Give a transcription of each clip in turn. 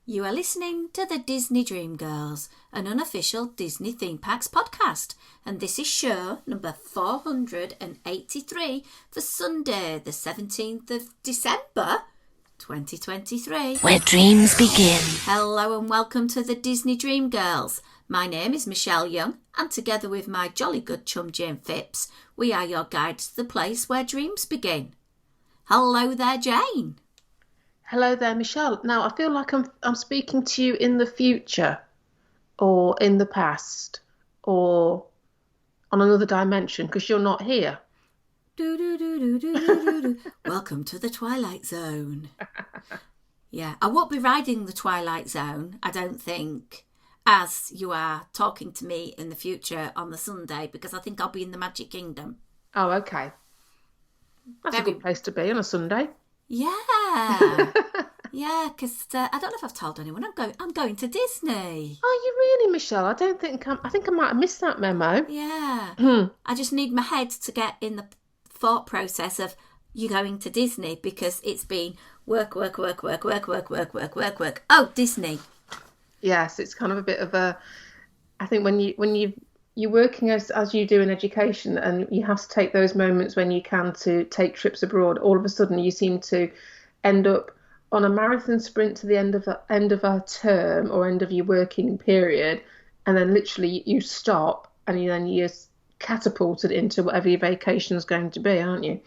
You are listening to the Disney Dream Girls, an unofficial Disney Theme Parks podcast, and this is show number 483 for Sunday, the 17th of December, 2023. Where dreams begin. Hello and welcome to the Disney Dream Girls. My name is Michelle Young, and together with my jolly good chum Jane Phipps, we are your guides to the place where dreams begin. Hello there, Jane. Hello there, Michelle. Now, I feel like I'm speaking to you in the future or in the past or on another dimension because you're not here. Welcome to the Twilight Zone. Yeah, I won't be riding the Twilight Zone, I don't think, as you are talking to me in the future on the Sunday, because I think I'll be in the Magic Kingdom. Oh, okay. That's a good place to be on a Sunday. Yeah. Yeah, because I don't know if I've told anyone. I'm going to Disney. Are you really, Michelle? I think I might have missed that memo. Yeah. I just need my head to get in the thought process of you going to Disney, because it's been work. Oh, Disney. Yes, it's kind of a bit of a. I think when you're working as you do in education, and you have to take those moments when you can to take trips abroad, all of a sudden you seem to end up on a marathon sprint to the end of a term or end of your working period, and then literally you stop and then you're catapulted into whatever your vacation is going to be, aren't you?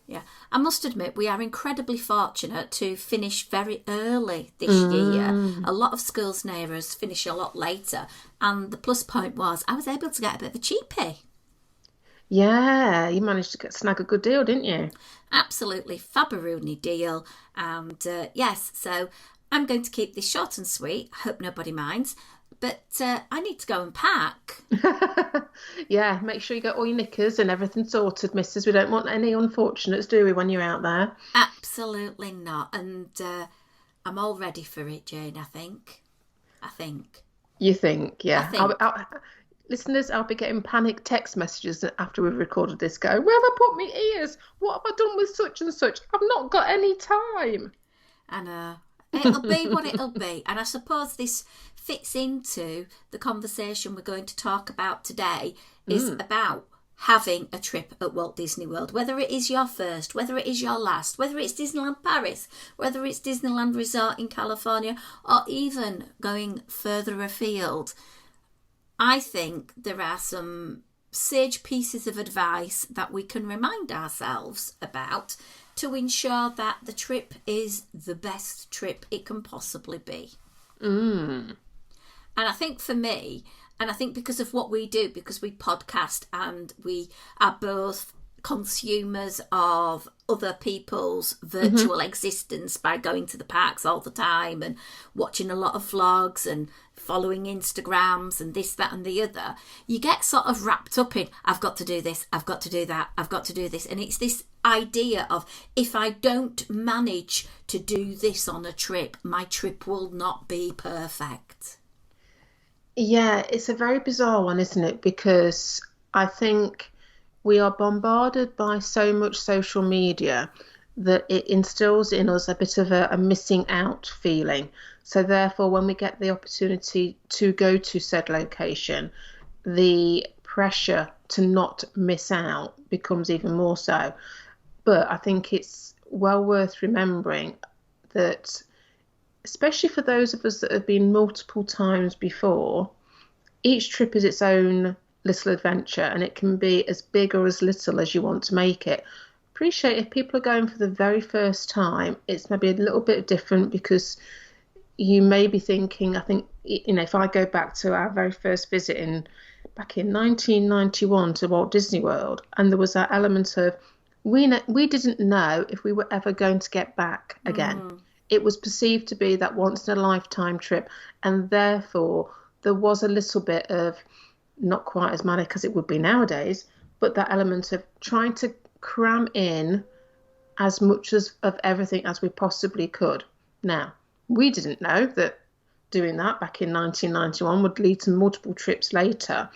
Yeah, I must admit we are incredibly fortunate to finish very early this year. A lot of schools near us finish a lot later, and the plus point was I was able to get a bit of a cheapie. Yeah, you managed to snag a good deal, didn't you? Absolutely fabberoonie deal. And yes, so I'm going to keep this short and sweet. I hope nobody minds. But I need to go and pack. Yeah, make sure you get all your knickers and everything sorted, missus. We don't want any unfortunates, do we, when you're out there? Absolutely not. And I'm all ready for it, Jane, I think. You think, yeah. I think. Listeners, I'll be getting panic text messages after we've recorded this going, where have I put my ears? What have I done with such and such? I've not got any time. I know. It'll be what it'll be. And I suppose this fits into the conversation we're going to talk about today is about having a trip at Walt Disney World, whether it is your first, whether it is your last, whether it's Disneyland Paris, whether it's Disneyland Resort in California, or even going further afield. I think there are some sage pieces of advice that we can remind ourselves about to ensure that the trip is the best trip it can possibly be. And I think for me, and I think because of what we do, because we podcast and we are both consumers of other people's virtual existence by going to the parks all the time and watching a lot of vlogs and following Instagrams and this, that and the other, you get sort of wrapped up in, I've got to do this, I've got to do that, I've got to do this. And it's this idea of, if I don't manage to do this on a trip, my trip will not be perfect. Yeah, it's a very bizarre one, isn't it? Because I think we are bombarded by so much social media that it instills in us a bit of a missing out feeling. So therefore, when we get the opportunity to go to said location, the pressure to not miss out becomes even more so. But I think it's well worth remembering that, especially for those of us that have been multiple times before, each trip is its own little adventure, and it can be as big or as little as you want to make it. Appreciate if people are going for the very first time, it's maybe a little bit different, because you may be thinking, I think, if I go back to our very first visit back in 1991 to Walt Disney World, and there was that element of we didn't know if we were ever going to get back again. It was perceived to be that once in a lifetime trip, and therefore there was a little bit of, not quite as manic as it would be nowadays, but that element of trying to cram in as much of everything as we possibly could. Now, we didn't know that doing that back in 1991 would lead to multiple trips later.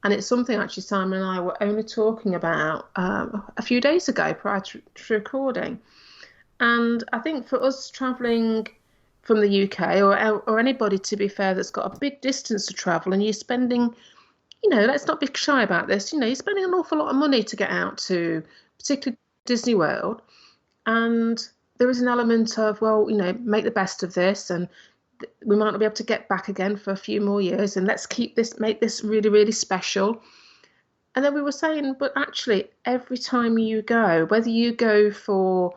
And it's something actually Simon and I were only talking about a few days ago prior to recording. And I think for us travelling from the UK or anybody, to be fair, that's got a big distance to travel, and you're spending, let's not be shy about this. You're spending an awful lot of money to get out to, particularly Disney World, and there is an element of, well, make the best of this, and we might not be able to get back again for a few more years, and let's make this really, really special. And then we were saying, but actually, every time you go, whether you go for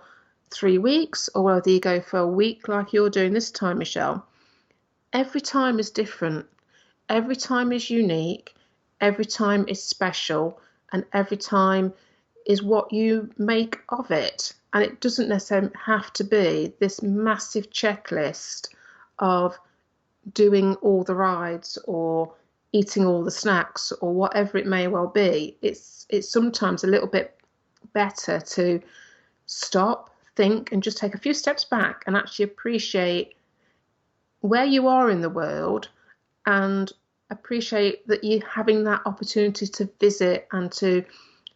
3 weeks or whether you go for a week like you're doing this time, Michelle, every time is different. Every time is unique. Every time is special. And every time is what you make of it. And it doesn't necessarily have to be this massive checklist of doing all the rides or eating all the snacks or whatever it may well be. It's sometimes a little bit better to stop, think, and just take a few steps back and actually appreciate where you are in the world, and appreciate that you're having that opportunity to visit and to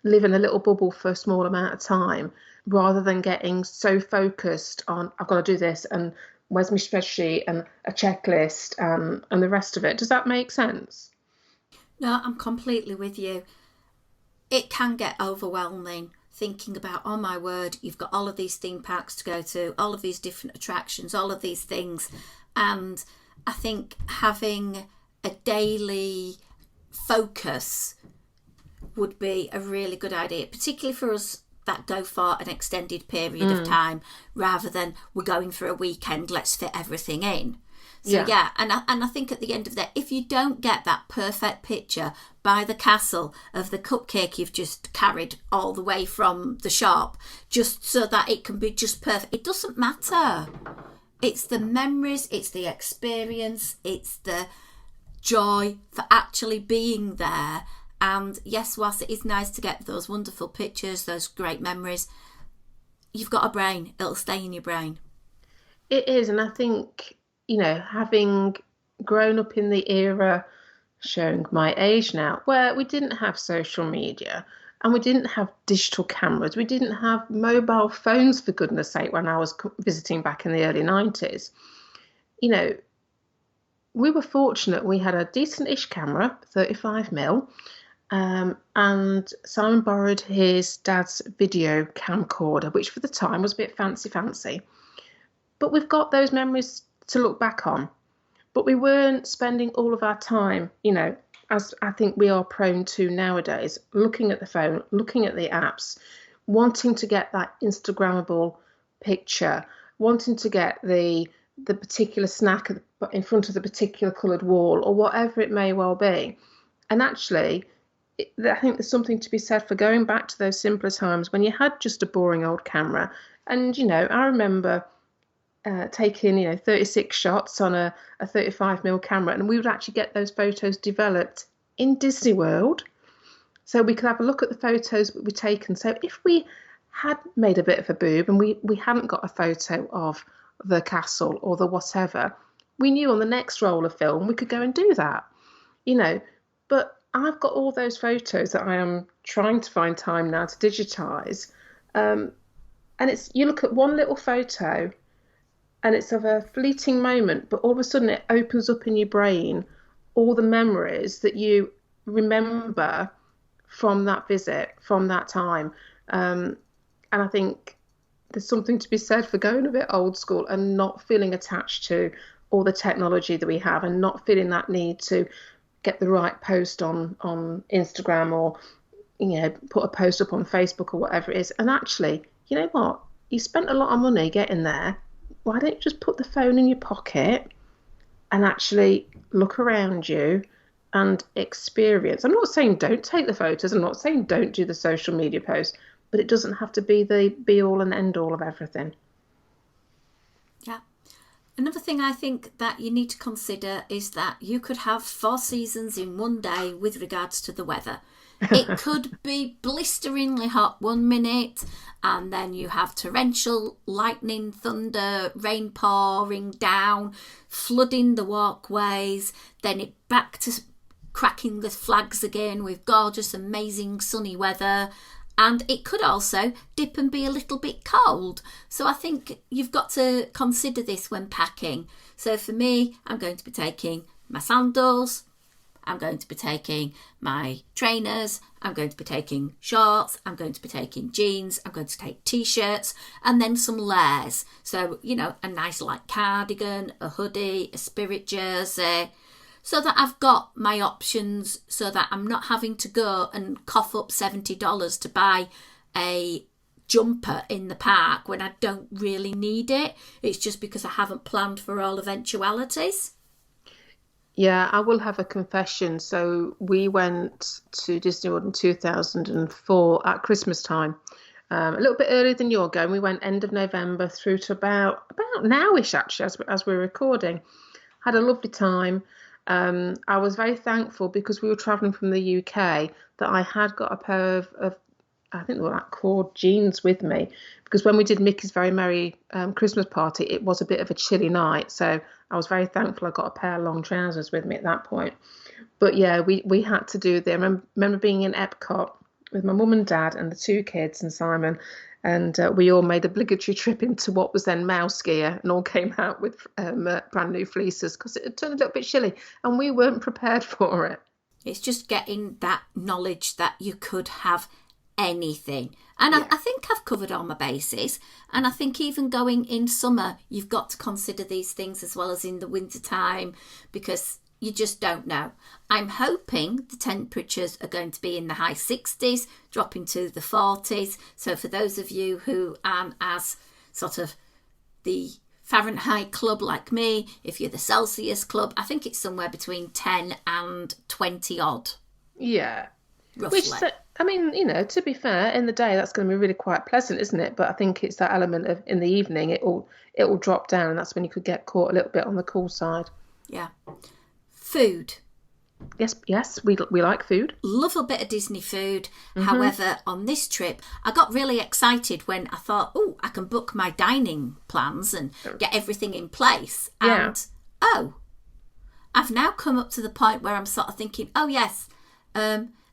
live in a little bubble for a small amount of time, rather than getting so focused on, I've got to do this, and where's my spreadsheet and a checklist, and the rest of it. Does that make sense? No, I'm completely with you. It can get overwhelming thinking about, oh my word, you've got all of these theme parks to go to, all of these different attractions, all of these things. And I think having a daily focus would be a really good idea, particularly for us that go for an extended period of time, rather than we're going for a weekend, let's fit everything in. So yeah, and I think at the end of that, if you don't get that perfect picture by the castle of the cupcake you've just carried all the way from the shop, just so that it can be just perfect, it doesn't matter. It's the memories, it's the experience, it's the joy for actually being there. And yes, whilst it is nice to get those wonderful pictures, those great memories, you've got a brain. It'll stay in your brain. It is, and I think, having grown up in the era, showing my age now, where we didn't have social media and we didn't have digital cameras, we didn't have mobile phones, for goodness sake, when I was visiting back in the early 90s. We were fortunate. We had a decent-ish camera, 35mm, and Simon borrowed his dad's video camcorder, which for the time was a bit fancy. But we've got those memories to look back on. But we weren't spending all of our time, as I think we are prone to nowadays, looking at the phone, looking at the apps, wanting to get that Instagrammable picture, wanting to get the particular snack in front of the particular coloured wall, or whatever it may well be. And actually, I think there's something to be said for going back to those simpler times when you had just a boring old camera. And, I remember taking, 36 shots on a 35mm camera, and we would actually get those photos developed in Disney World. So we could have a look at the photos that we'd taken. So if we had made a bit of a boob and we hadn't got a photo of the castle or the whatever, we knew on the next roll of film we could go and do that, But I've got all those photos that I am trying to find time now to digitise. And you look at one little photo and it's of a fleeting moment, but all of a sudden it opens up in your brain all the memories that you remember from that visit, from that time. And I think there's something to be said for going a bit old school and not feeling attached to all the technology that we have, and not feeling that need to get the right post on Instagram, or put a post up on Facebook or whatever it is. And actually, you know what? You spent a lot of money getting there. Why don't you just put the phone in your pocket and actually look around you and experience? I'm not saying don't take the photos. I'm not saying don't do the social media posts, but it doesn't have to be the be all and end all of everything. Yeah. Another thing I think that you need to consider is that you could have 4 seasons in one day with regards to the weather. It could be blisteringly hot one minute, and then you have torrential lightning, thunder, rain pouring down, flooding the walkways, then it back to cracking the flags again with gorgeous, amazing sunny weather. And it could also dip and be a little bit cold. So I think you've got to consider this when packing. So for me, I'm going to be taking my sandals, I'm going to be taking my trainers, I'm going to be taking shorts, I'm going to be taking jeans, I'm going to take t-shirts, and then some layers. So, a nice light cardigan, a hoodie, a spirit jersey, so that I've got my options, so that I'm not having to go and cough up $70 to buy a jumper in the park when I don't really need it. It's just because I haven't planned for all eventualities. Yeah, I will have a confession. So we went to Disney World in 2004 at Christmas time, a little bit earlier than you're going. We went end of November through to about nowish actually, as we're recording. Had a lovely time. I was very thankful because we were travelling from the UK that I had got a pair of I think they were like cord jeans with me, because when we did Mickey's Very Merry Christmas Party, it was a bit of a chilly night. So I was very thankful I got a pair of long trousers with me at that point. But yeah, we had to do them. I remember being in Epcot with my mum and dad and the two kids and Simon, and we all made obligatory trip into what was then Mouse Gear and all came out with brand new fleeces because it had turned a little bit chilly and we weren't prepared for it. It's just getting that knowledge that you could have anything. And yeah. I think I've covered all my bases. And I think even going in summer, you've got to consider these things as well as in the winter time, because you just don't know. I'm hoping the temperatures are going to be in the high 60s, dropping to the 40s. So for those of you who aren't as sort of the Fahrenheit club like me, if you're the Celsius club, I think it's somewhere between 10 and 20 odd. Yeah. Roughly. Which, I mean, to be fair, in the day that's going to be really quite pleasant, isn't it? But I think it's that element of in the evening it will drop down, and that's when you could get caught a little bit on the cool side. Yeah. Food. Yes, we like food. Love a bit of Disney food. Mm-hmm. However, on this trip, I got really excited when I thought, I can book my dining plans and get everything in place. Yeah. And, I've now come up to the point where I'm sort of thinking, yes,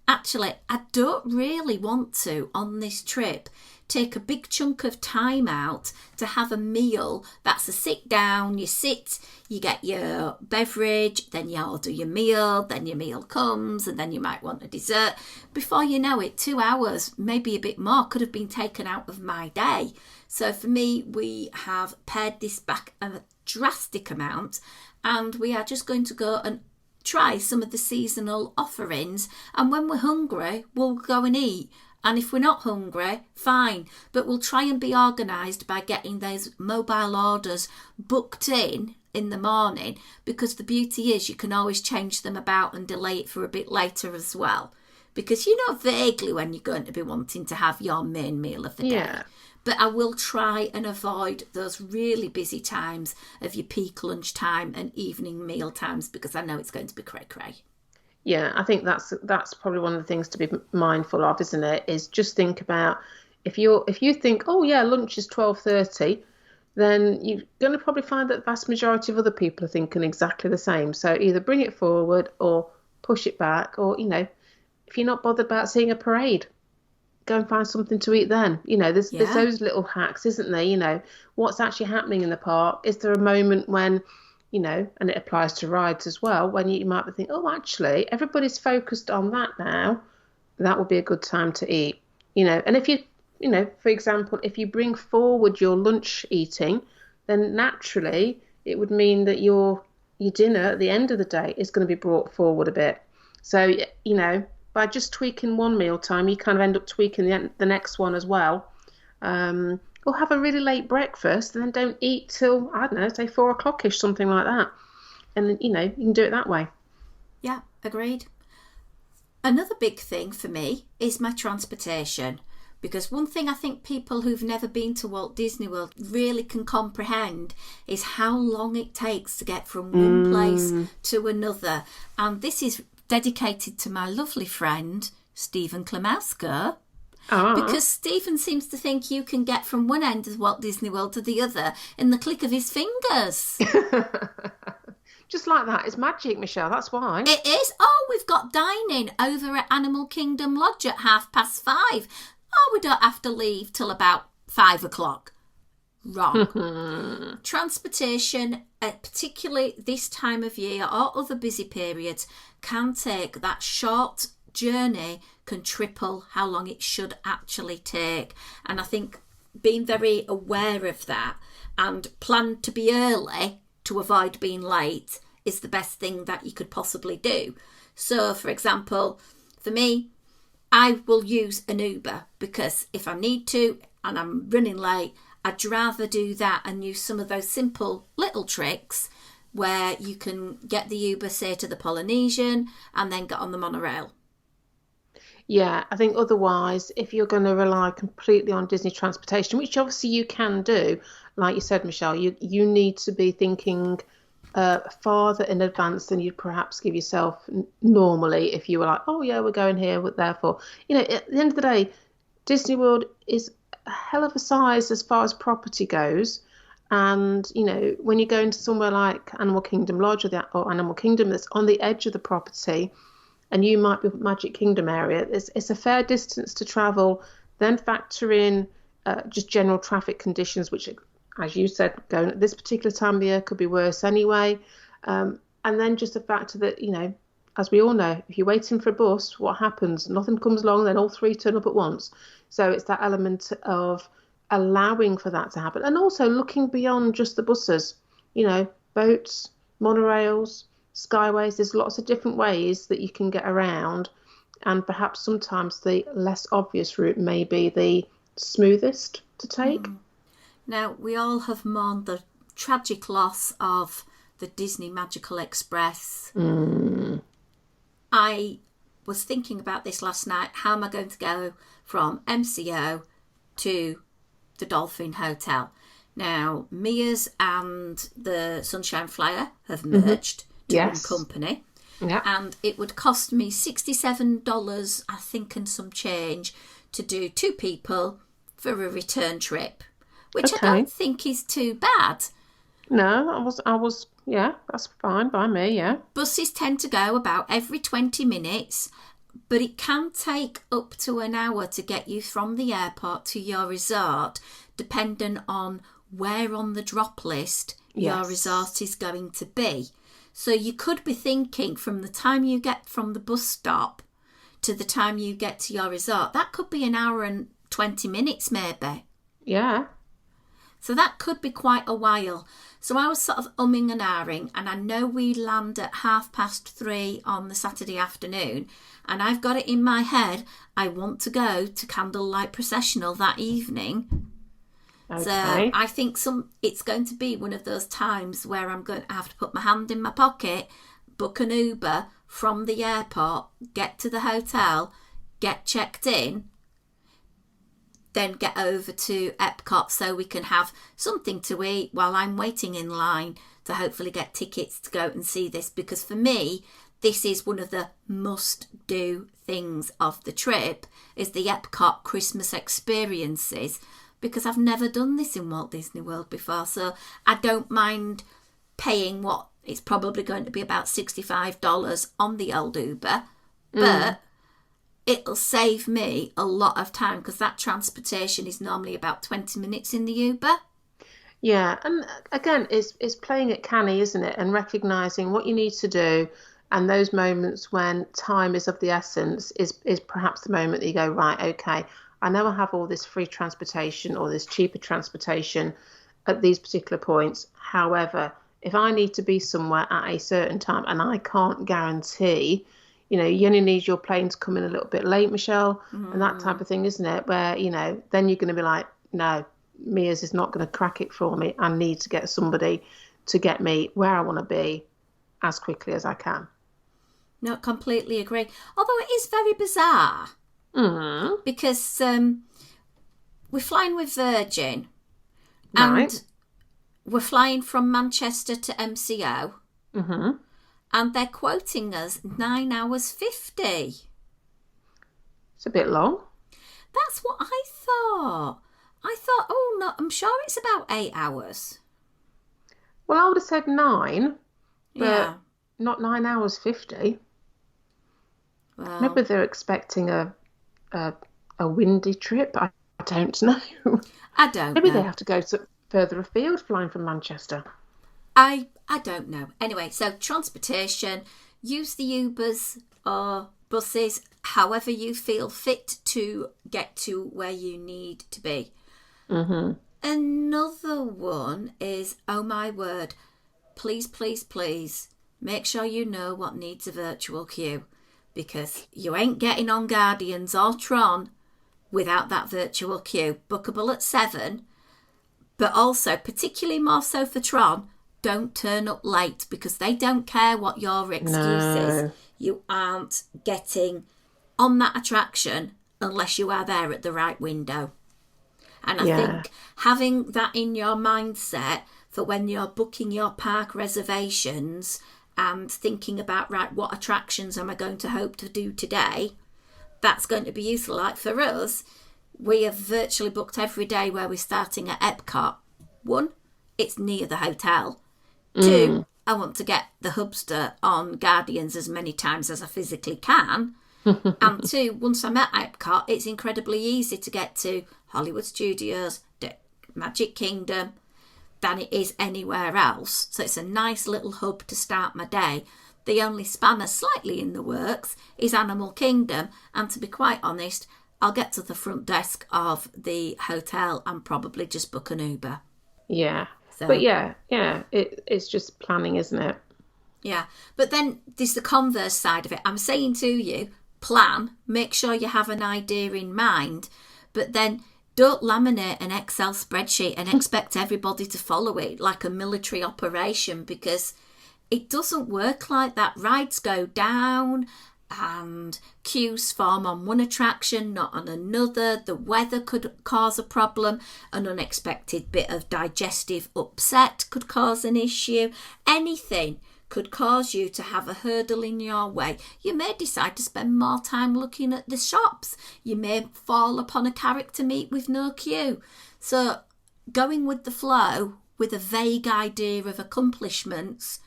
actually, I don't really want to, on this trip, take a big chunk of time out to have a meal that's a sit down, you sit, you get your beverage, then you order your meal, then your meal comes, and then you might want a dessert. Before you know it, 2 hours, maybe a bit more, could have been taken out of my day. So for me, we have pared this back a drastic amount, and we are just going to go and try some of the seasonal offerings, and when we're hungry, we'll go and eat. And if we're not hungry, fine. But we'll try and be organised by getting those mobile orders booked in the morning, because the beauty is you can always change them about and delay it for a bit later as well. Because you know vaguely when you're going to be wanting to have your main meal of the day. Yeah. But I will try and avoid those really busy times of your peak lunch time and evening meal times, because I know it's going to be cray-cray. Yeah, I think that's probably one of the things to be mindful of, isn't it? Is just think about if you think, lunch is 12:30, then you're going to probably find that the vast majority of other people are thinking exactly the same. So either bring it forward or push it back, or if you're not bothered about seeing a parade, go and find something to eat then. There's those little hacks, isn't there? What's actually happening in the park? Is there a moment when and it applies to rides as well, when you might be thinking, actually, everybody's focused on that now, that would be a good time to eat. And if you, for example, if you bring forward your lunch eating, then naturally it would mean that your dinner at the end of the day is going to be brought forward a bit. So, by just tweaking one meal time, you kind of end up tweaking the next one as well. Or have a really late breakfast and then don't eat till, I don't know, say 4 o'clock-ish, something like that. And, you can do it that way. Yeah, agreed. Another big thing for me is my transportation. Because one thing I think people who've never been to Walt Disney World really can comprehend is how long it takes to get from one place to another. And this is dedicated to my lovely friend, Stephen Klemowska. Because Stephen seems to think you can get from one end of Walt Disney World to the other in the click of his fingers. Just like that. It's magic, Michelle. That's why. It is. We've got dining over at Animal Kingdom Lodge at 5:30. oh, we don't have to leave till about 5 o'clock. Wrong. Transportation, particularly this time of year or other busy periods, can take that short journey, can triple how long it should actually take. And I think being very aware of that and plan to be early to avoid being late is the best thing that you could possibly do. So, for example, for me, I will use an Uber because if I need to and I'm running late, I'd rather do that and use some of those simple little tricks where you can get the Uber, say, to the Polynesian and then get on the monorail. Yeah, I think otherwise, if you're going to rely completely on Disney transportation, which obviously you can do, like you said, Michelle, you need to be thinking farther in advance than you'd perhaps give yourself normally if you were like, oh yeah, we're going here, therefore. At the end of the day, Disney World is a hell of a size as far as property goes. And, when you go into somewhere like Animal Kingdom Lodge or Animal Kingdom that's on the edge of the property, and you might be Magic Kingdom area, it's a fair distance to travel. Then factor in just general traffic conditions, which, as you said, going at this particular time of the year could be worse anyway. And then just the factor that, as we all know, if you're waiting for a bus, what happens? Nothing comes along, then all three turn up at once. So it's that element of allowing for that to happen. And also looking beyond just the buses, boats, monorails, skyways. There's lots of different ways that you can get around. And perhaps sometimes the less obvious route may be the smoothest to take. Now, we all have mourned the tragic loss of the Disney Magical Express. I was thinking about this last night. How am I going to go from MCO to the Dolphin Hotel? Now, Mia's and the Sunshine Flyer have merged to one company. Yeah. And it would cost me $67, I think, and some change to do 2 people for a return trip, which I don't think is too bad. No, I was, yeah, that's fine by me, yeah. Buses tend to go about every 20 minutes, but it can take up to an hour to get you from the airport to your resort, depending on where on the drop list your resort is going to be. So you could be thinking from the time you get from the bus stop to the time you get to your resort, that could be an hour and 20 minutes maybe. Yeah. So that could be quite a while. So I was sort of umming and ahhing, and I know we land at 3:30 on the Saturday afternoon, and I've got it in my head, I want to go to Candlelight Processional that evening. Okay. So I think it's going to be one of those times where I'm going to have to put my hand in my pocket, book an Uber from the airport, get to the hotel, get checked in, then get over to Epcot so we can have something to eat while I'm waiting in line to hopefully get tickets to go and see this. Because for me, this is one of the must-do things of the trip, is the Epcot Christmas experiences, because I've never done this in Walt Disney World before. So I don't mind paying what it's probably going to be about $65 on the old Uber, but it'll save me a lot of time because that transportation is normally about 20 minutes in the Uber. Yeah, and again, it's playing it canny, isn't it? And recognising what you need to do, and those moments when time is of the essence is perhaps the moment that you go, right, okay, I know I have all this free transportation or this cheaper transportation at these particular points. However, if I need to be somewhere at a certain time and I can't guarantee, you only need your plane to come in a little bit late, Michelle, and that type of thing, isn't it? Where, then you're going to be like, no, Mia's is not going to crack it for me. I need to get somebody to get me where I want to be as quickly as I can. No, completely agree. Although it is very bizarre. Because we're flying with Virgin, and we're flying from Manchester to MCO, and they're quoting us 9 hours 50. It's a bit long. That's what I thought. Oh no, I'm sure it's about 8 hours. Well, I would have said 9, but not 9 hours 50. Well, Maybe they're expecting a a windy trip? I don't know. I don't Maybe they know. have to go further afield flying from Manchester. I don't know. Anyway, so transportation, use the Ubers or buses, however you feel fit to get to where you need to be. Hmm. Another one is, oh my word, please, please, please, make sure you know what needs a virtual queue, because you ain't getting on Guardians or Tron without that virtual queue. Bookable at 7, but also, particularly more so for Tron, don't turn up late, because they don't care what your excuse is. No. You aren't getting on that attraction unless you are there at the right window. And I Yeah. think having that in your mindset for when you're booking your park reservations and thinking about, right, what attractions am I going to hope to do today, that's going to be useful. Like for us, we have virtually booked every day where we're starting at Epcot. 1, it's near the hotel. 2, I want to get the Hubster on Guardians as many times as I physically can. And 2, once I'm at Epcot, it's incredibly easy to get to Hollywood Studios, Magic Kingdom, than it is anywhere else. So it's a nice little hub to start my day. The only spanner slightly in the works is Animal Kingdom, and to be quite honest, I'll get to the front desk of the hotel and probably just book an Uber. Yeah. But So, yeah, it's just planning, isn't it? yeah. But then there's the converse side of it. I'm saying to you, plan, make sure you have an idea in mind, but then don't laminate an Excel spreadsheet and expect everybody to follow it like a military operation, because it doesn't work like that. Rides go down and queues form on one attraction, not on another. The weather could cause a problem. An unexpected bit of digestive upset could cause an issue. Anything could cause you to have a hurdle in your way. You may decide to spend more time looking at the shops. You may fall upon a character meet with no queue. So going with the flow with a vague idea of accomplishments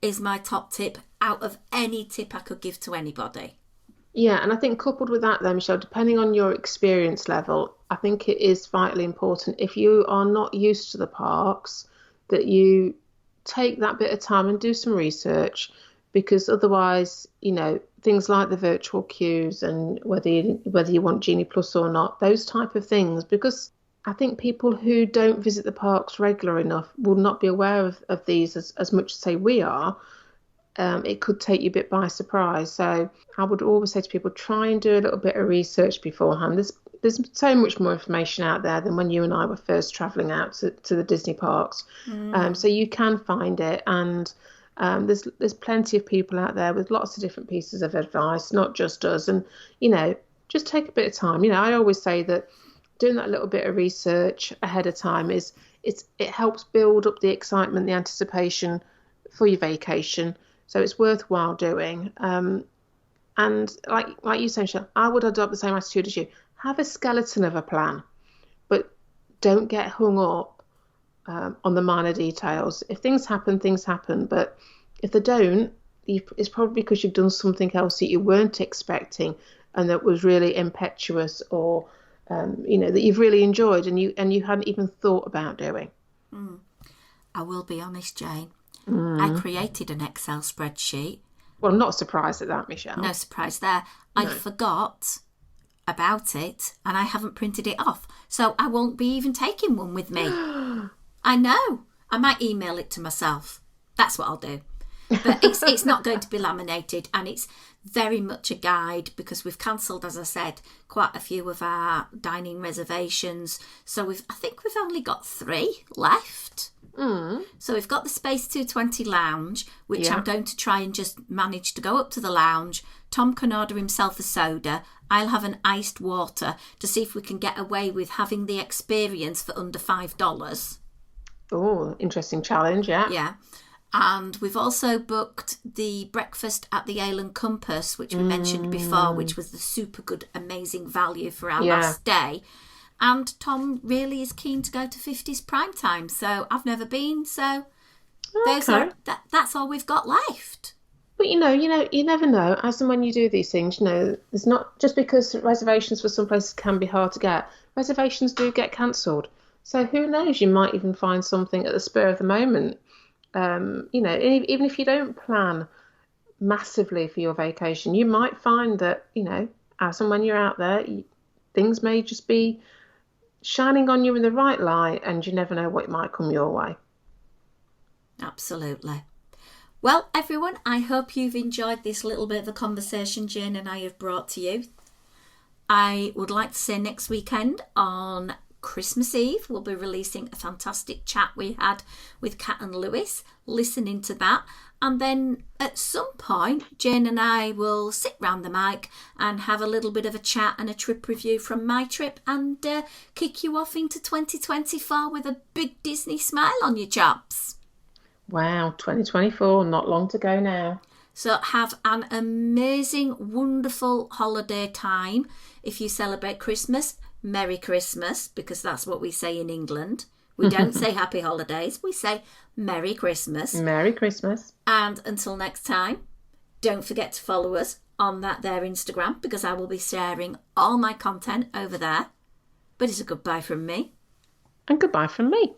is my top tip out of any tip I could give to anybody. Yeah, and I think coupled with that, then, Michelle, depending on your experience level, I think it is vitally important if you are not used to the parks that you take that bit of time and do some research, because otherwise, things like the virtual queues and whether you want Genie Plus or not, those type of things, because I think people who don't visit the parks regular enough will not be aware of these as much as say we are. It could take you a bit by surprise. So I would always say to people, try and do a little bit of research beforehand. There's so much more information out there than when you and I were first travelling out to the Disney parks. So you can find it, and there's plenty of people out there with lots of different pieces of advice, not just us. And just take a bit of time. I always say that doing that little bit of research ahead of time it helps build up the excitement, the anticipation for your vacation. So it's worthwhile doing. And like you say, Michelle, I would adopt the same attitude as you. Have a skeleton of a plan, but don't get hung up on the minor details. If things happen, things happen. But if they don't, it's probably because you've done something else that you weren't expecting and that was really impetuous, or that you've really enjoyed and you hadn't even thought about doing. I will be honest, Jane. I created an Excel spreadsheet. Well, I'm not surprised at that, Michelle. No surprise there. I forgot about it and I haven't printed it off. So I won't be even taking one with me. I know. I might email it to myself. That's what I'll do. But it's not going to be laminated, and it's very much a guide because we've cancelled, as I said, quite a few of our dining reservations. So I think we've only got 3 left. So we've got the Space 220 lounge, which I'm going to try and just manage to go up to the lounge. Tom can order himself a soda. I'll have an iced water to see if we can get away with having the experience for under $5. Oh, interesting challenge, yeah. Yeah. And we've also booked the breakfast at the Ale and Compass, which we mentioned before, which was the super good, amazing value for our last day. And Tom really is keen to go to 50s prime time. So I've never been, so that's all we've got left. But you never know. As and when you do these things, there's not just because reservations for some places can be hard to get. Reservations do get cancelled. So who knows? You might even find something at the spur of the moment. Even if you don't plan massively for your vacation, you might find that, as and when you're out there, things may just be shining on you in the right light, and you never know what might come your way. Absolutely. Well, everyone, I hope you've enjoyed this little bit of a conversation Jane and I have brought to you. I would like to say next weekend on Christmas Eve, we'll be releasing a fantastic chat we had with Kat and Lewis, listening to that. And then at some point, Jane and I will sit round the mic and have a little bit of a chat and a trip review from my trip and kick you off into 2024 with a big Disney smile on your chops. Wow, 2024, not long to go now. So have an amazing, wonderful holiday time. If you celebrate Christmas, Merry Christmas, because that's what we say in England. We don't say Happy Holidays, we say Merry Christmas. Merry Christmas. And until next time, don't forget to follow us on that there Instagram, because I will be sharing all my content over there. But it's a goodbye from me. And goodbye from me.